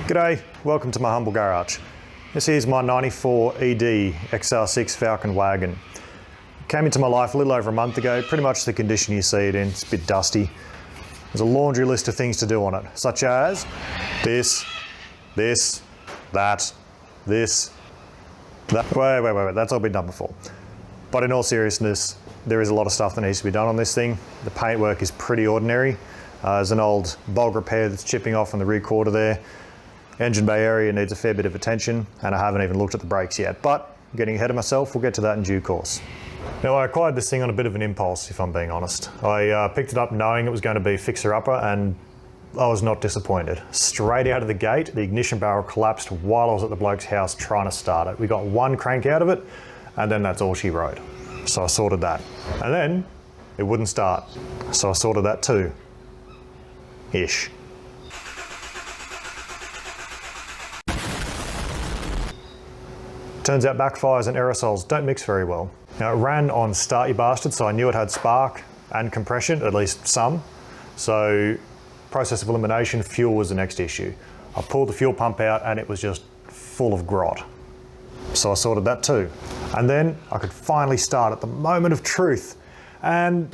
G'day, welcome to my humble garage. This is my 94 ED XR6 Falcon wagon. Came into my life a little over a month ago, pretty much the condition you see it in. It's a bit dusty. There's a laundry list of things to do on it, such as this, that. Wait, that's all been done before. But in all seriousness, there is a lot of stuff that needs to be done on this thing. The paintwork is pretty ordinary. There's an old bulb repair that's chipping off on the rear quarter there. Engine bay area needs a fair bit of attention, and I haven't even looked at the brakes yet, but getting ahead of myself, we'll get to that in due course. Now, I acquired this thing on a bit of an impulse, if I'm being honest. I picked it up knowing it was going to be fixer-upper, and I was not disappointed. Straight out of the gate, the ignition barrel collapsed while I was at the bloke's house trying to start it. We got one crank out of it, and then that's all she wrote. So I sorted that. And then it wouldn't start. So I sorted that too. Ish. Turns out backfires and aerosols don't mix very well. Now, it ran on Start You Bastard, so I knew it had spark and compression, at least some. So process of elimination, fuel was the next issue. I pulled the fuel pump out and it was just full of grot. So I sorted that too. And then I could finally start at the moment of truth. And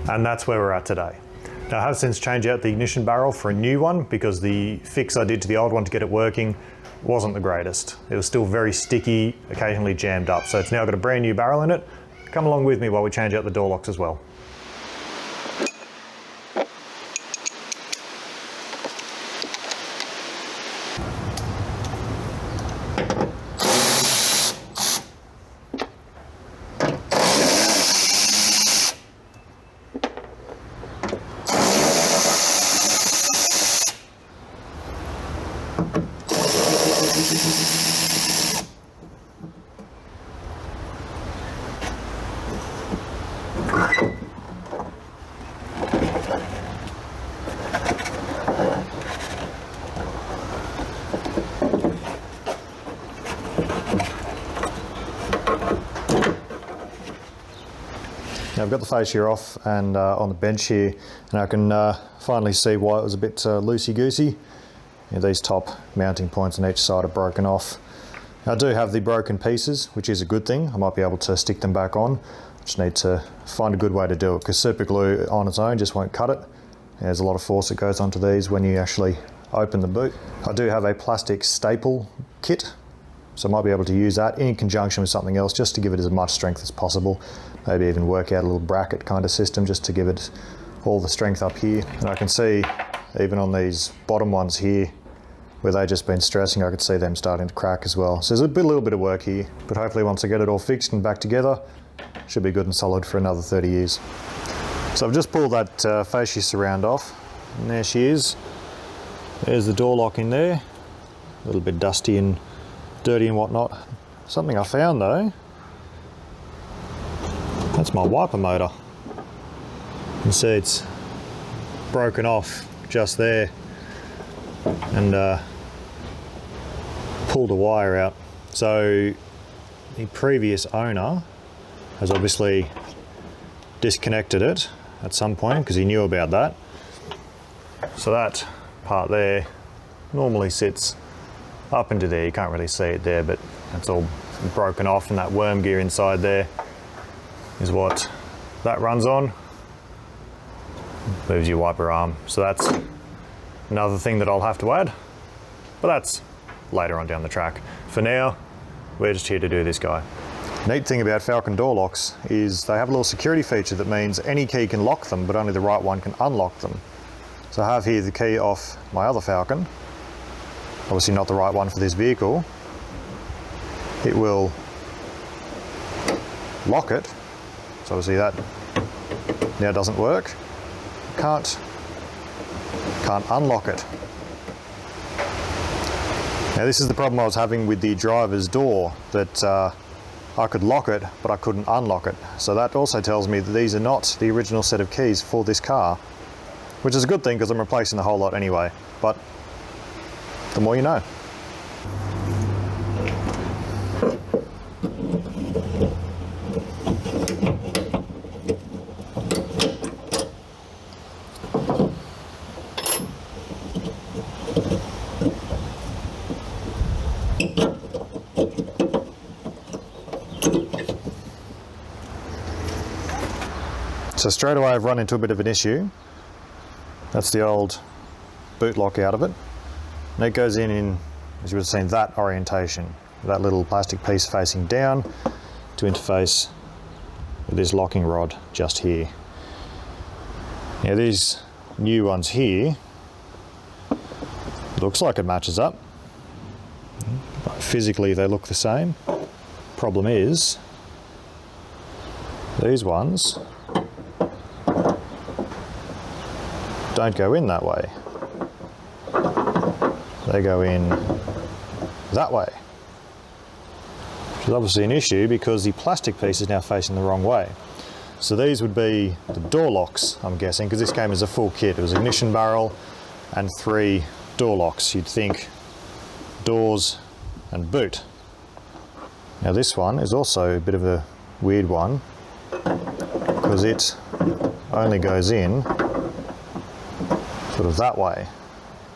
that's where we're at today. Now, I have since changed out the ignition barrel for a new one because the fix I did to the old one to get it working wasn't the greatest. It was still very sticky, occasionally jammed up. So it's now got a brand new barrel in it. Come along with me while we change out the door locks as well. Now I've got the fascia off and on the bench here, and I can finally see why it was a bit loosey-goosey. These top mounting points on each side are broken off. I do have the broken pieces, which is a good thing. I might be able to stick them back on. Just need to find a good way to do it, because super glue on its own just won't cut it. There's a lot of force that goes onto these when you actually open the boot. I do have a plastic staple kit, so I might be able to use that in conjunction with something else just to give it as much strength as possible. Maybe even work out a little bracket kind of system just to give it all the strength up here. And I can see even on these bottom ones here, where they've just been stressing, I could see them starting to crack as well. So there's a little bit of work here, but hopefully once I get it all fixed and back together, should be good and solid for another 30 years. So I've just pulled that fascia surround off, and there she is. There's the door lock in there. A little bit dusty and dirty and whatnot. Something I found though, that's my wiper motor. You can see it's broken off just there, and pulled a wire out. So the previous owner has obviously disconnected it at some point because he knew about that. So that part there normally sits up into there. You can't really see it there, but it's all broken off, and that worm gear inside there is what that runs on. Moves your wiper arm. So that's another thing that I'll have to add, but that's later on down the track. For now, we're just here to do this guy. Neat thing about Falcon door locks is they have a little security feature that means any key can lock them, but only the right one can unlock them. So I have here the key off my other Falcon. Obviously not the right one for this vehicle. It will lock it. So obviously that now doesn't work. Can't unlock it. Now this is the problem I was having with the driver's door, that I could lock it, but I couldn't unlock it. So that also tells me that these are not the original set of keys for this car, which is a good thing because I'm replacing the whole lot anyway, but the more you know. So straight away I've run into a bit of an issue. That's the old boot lock out of it. And it goes in, as you would have seen, that orientation. That little plastic piece facing down to interface with this locking rod just here. Now these new ones here, looks like it matches up. But physically they look the same. Problem is, these ones don't go in that way. They go in that way. Which is obviously an issue because the plastic piece is now facing the wrong way. So these would be the door locks, I'm guessing, because this came as a full kit. It was ignition barrel and 3 door locks. You'd think doors and boot. Now this one is also a bit of a weird one because it only goes in sort of that way,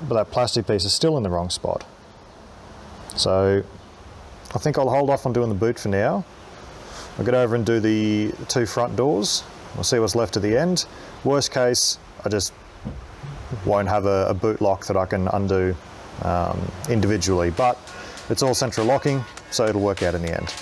but that plastic piece is still in the wrong spot. So I think I'll hold off on doing the boot for now. I'll get over and do the 2 front doors. We'll see what's left at the end. Worst case, I just won't have a boot lock that I can undo individually, but it's all central locking, so it'll work out in the end.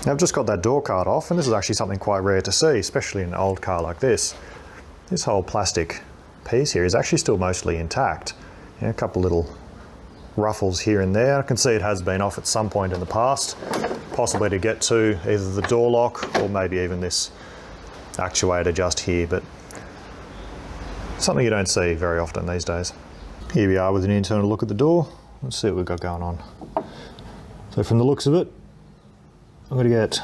Now I've just got that door card off, and this is actually something quite rare to see, especially in an old car like this. This whole plastic piece here is actually still mostly intact. You know, a couple little ruffles here and there. I can see it has been off at some point in the past, possibly to get to either the door lock or maybe even this actuator just here, but something you don't see very often these days. Here we are with an internal look at the door. Let's see what we've got going on. So from the looks of it, I'm going to get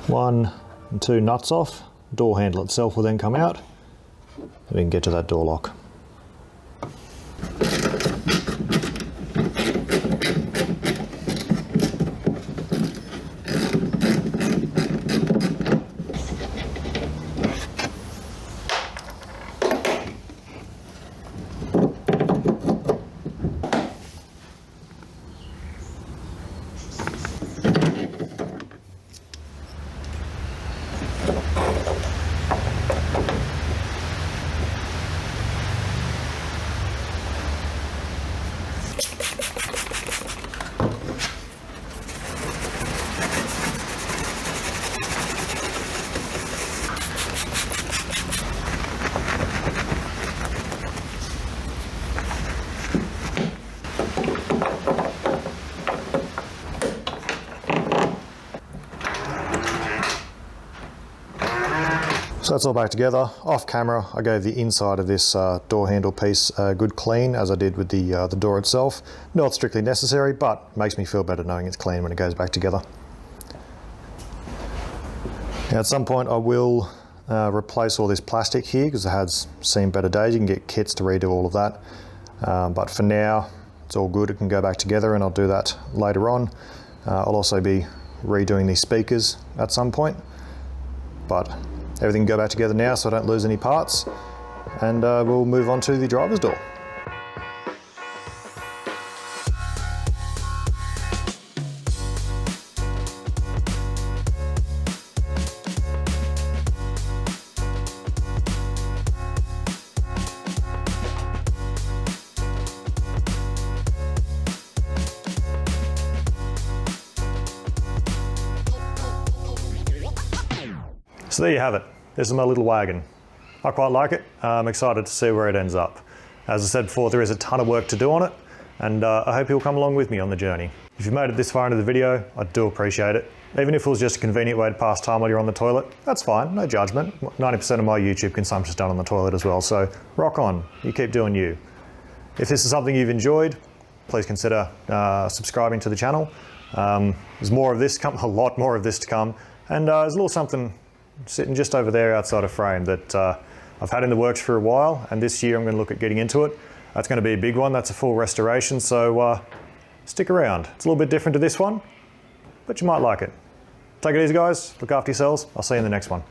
1 and 2 nuts off. The door handle itself will then come out, and we can get to that door lock. So that's all back together. Off camera, I gave the inside of this door handle piece a good clean, as I did with the door itself. Not strictly necessary, but makes me feel better knowing it's clean when it goes back together. Now at some point I will replace all this plastic here because it has seen better days. You can get kits to redo all of that. But for now, it's all good. It can go back together, and I'll do that later on. I'll also be redoing these speakers at some point, but everything can go back together now so I don't lose any parts, and we'll move on to the driver's door. So there you have it. This is my little wagon. I quite like it. I'm excited to see where it ends up. As I said before, there is a ton of work to do on it, and I hope you'll come along with me on the journey. If you've made it this far into the video, I do appreciate it. Even if it was just a convenient way to pass time while you're on the toilet, that's fine, no judgment. 90% of my YouTube consumption is done on the toilet as well, so rock on, you keep doing you. If this is something you've enjoyed, please consider subscribing to the channel. There's more of this, a lot more of this to come. And there's a little something sitting just over there outside of frame that I've had in the works for a while, and this year I'm going to look at getting into it. That's going to be a big one. That's a full restoration, so stick around. It's a little bit different to this one, but you might like it. Take it easy, guys. Look after yourselves. I'll see you in the next one.